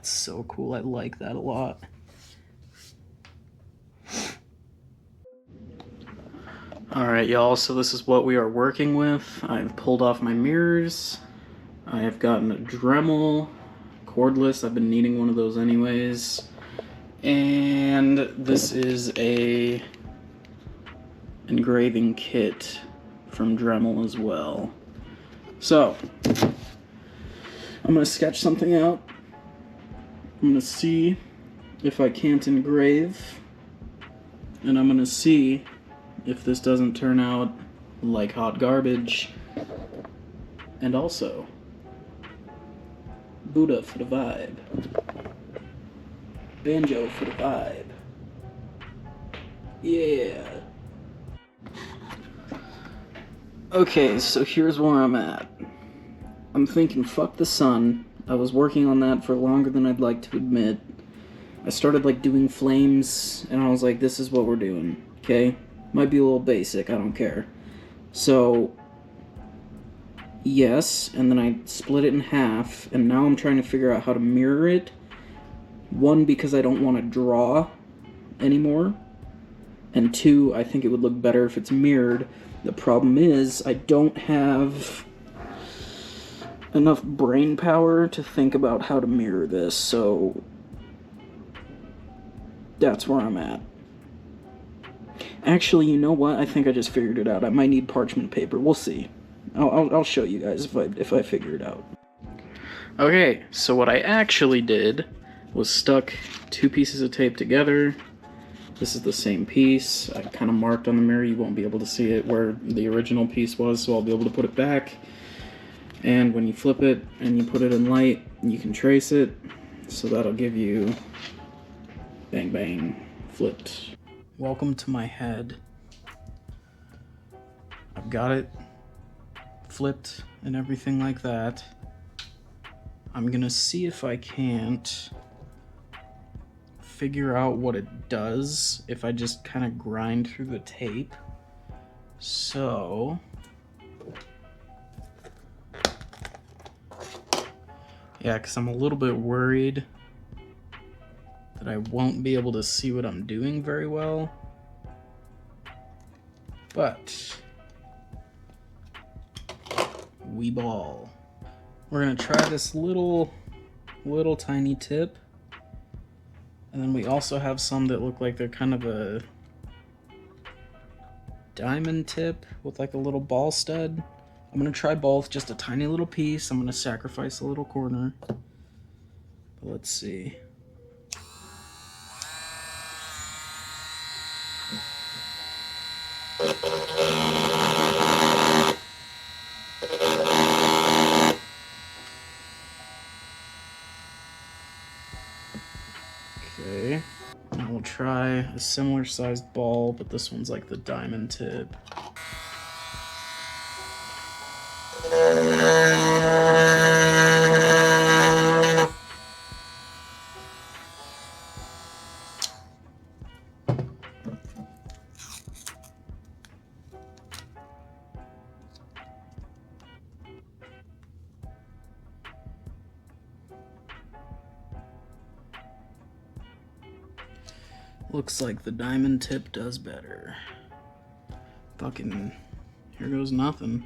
That's so cool. I like that a lot. Alright, y'all, so this is what we are working with. I've pulled off my mirrors. I have gotten a Dremel cordless. I've been needing one of those anyways. And this is a engraving kit from Dremel as well. So, I'm going to sketch something out. I'm going to see if I can't engrave. And I'm going to see if this doesn't turn out like hot garbage. And also, Buddha for the vibe. Banjo for the vibe. Yeah. Okay, so here's where I'm at. I'm thinking, fuck the sun. I was working on that for longer than I'd like to admit. I started like doing flames, and I was like, this is what we're doing, okay? Might be a little basic, I don't care. So, yes, and then I split it in half, and now I'm trying to figure out how to mirror it. One, because I don't want to draw anymore, and two, I think it would look better if it's mirrored. The problem is, I don't have enough brain power to think about how to mirror this, so that's where I'm at. Actually, you know what? I think I just figured it out. I might need parchment paper. We'll see. I'll show you guys if I figure it out. Okay, so what I actually did was stuck two pieces of tape together. This is the same piece. I kind of marked on the mirror. You won't be able to see it where the original piece was, so I'll be able to put it back. And when you flip it and you put it in light, you can trace it. So that'll give you bang bang flipped. Welcome to my head. I've got it flipped and everything like that. I'm gonna see if I can't figure out what it does if I just kind of grind through the tape. So, yeah, because I'm a little bit worried that I won't be able to see what I'm doing very well. But we ball. We're gonna try this little tiny tip. And then we also have some that look like they're kind of a diamond tip with like a little ball stud. I'm gonna try both, just a tiny little piece. I'm gonna sacrifice a little corner. But let's see. Okay, now we'll try a similar sized ball, but this one's like the diamond tip. Looks like the diamond tip does better. Fucking, here goes nothing.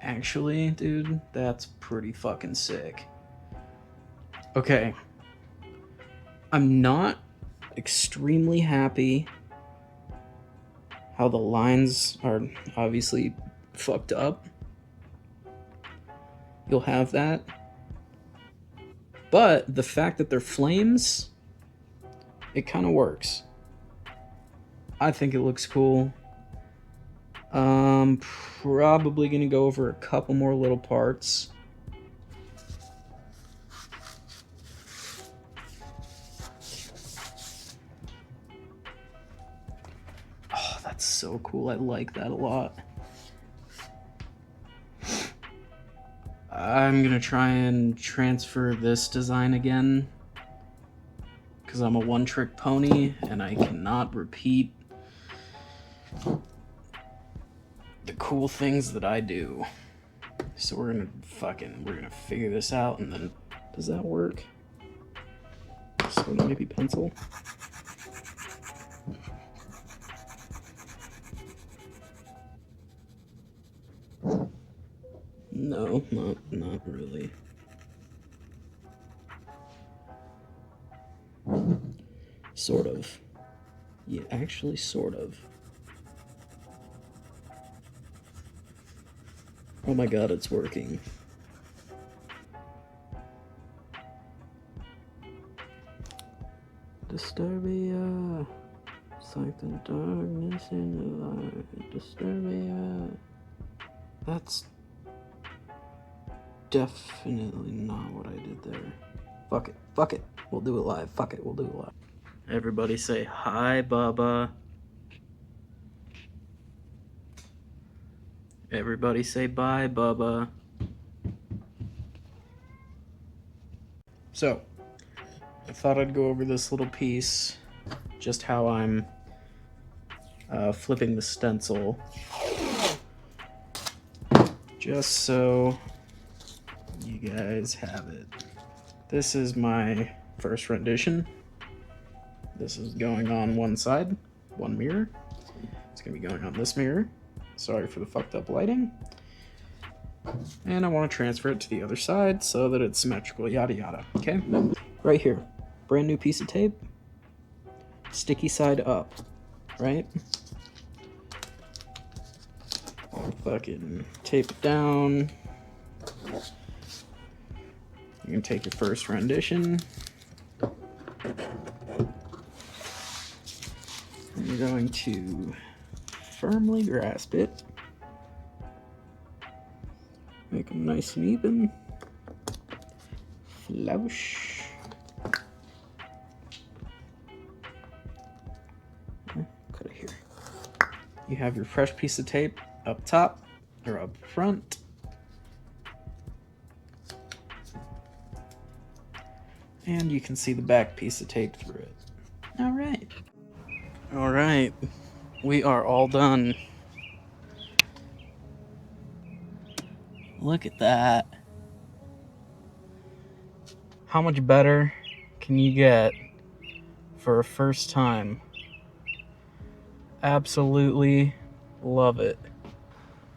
Actually, dude, that's pretty fucking sick. Okay. I'm not extremely happy how the lines are obviously fucked up. You'll have that. But the fact that they're flames, it kind of works. I think it looks cool. Probably gonna go over a couple more little parts. Oh, that's so cool. I like that a lot. I'm gonna try and transfer this design again, because I'm a one-trick pony and I cannot repeat the cool things that I do. So we're gonna figure this out, and then, does that work? So maybe pencil. No, not really. Sort of. Yeah, actually, sort of. Oh my god, it's working. Disturbia. It's like the darkness in the light. Disturbia. That's definitely not what I did there. Fuck it. Fuck it. We'll do it live. Fuck it. We'll do it live. Everybody say hi, Bubba. Everybody say bye, Bubba. So, I thought I'd go over this little piece, just how I'm flipping the stencil, just so you guys have it. This is my first rendition. This is going on one side, one mirror. It's gonna be going on this mirror. Sorry for the fucked up lighting. And I want to transfer it to the other side so that it's symmetrical, yada yada, okay? Right here, brand new piece of tape, sticky side up, right? Fucking tape it down. You can take your first rendition. And you're going to firmly grasp it. Make them nice and even. Floush. Cut it here. You have your fresh piece of tape up top or up front. And you can see the back piece of tape through it. All right. All right. We are all done. Look at that. How much better can you get for a first time? Absolutely love it.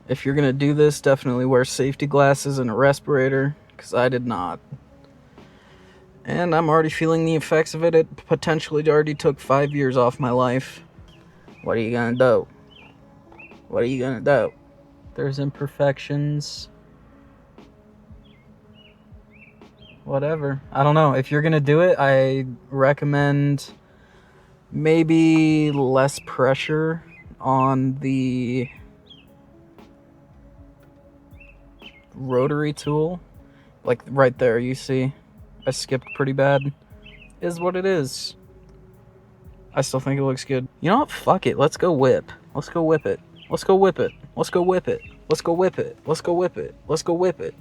If you're gonna do this, definitely wear safety glasses and a respirator, because I did not. And I'm already feeling the effects of it. It potentially already took 5 years off my life. What are you gonna do? What are you gonna do? There's imperfections. Whatever. I don't know. If you're gonna do it, I recommend maybe less pressure on the rotary tool. Like right there, you see? I skipped pretty bad. Is what it is. I still think it looks good. You know what? Fuck it. Let's go whip. Let's go whip it. Let's go whip it. Let's go whip it. Let's go whip it. Let's go whip it. Let's go whip it.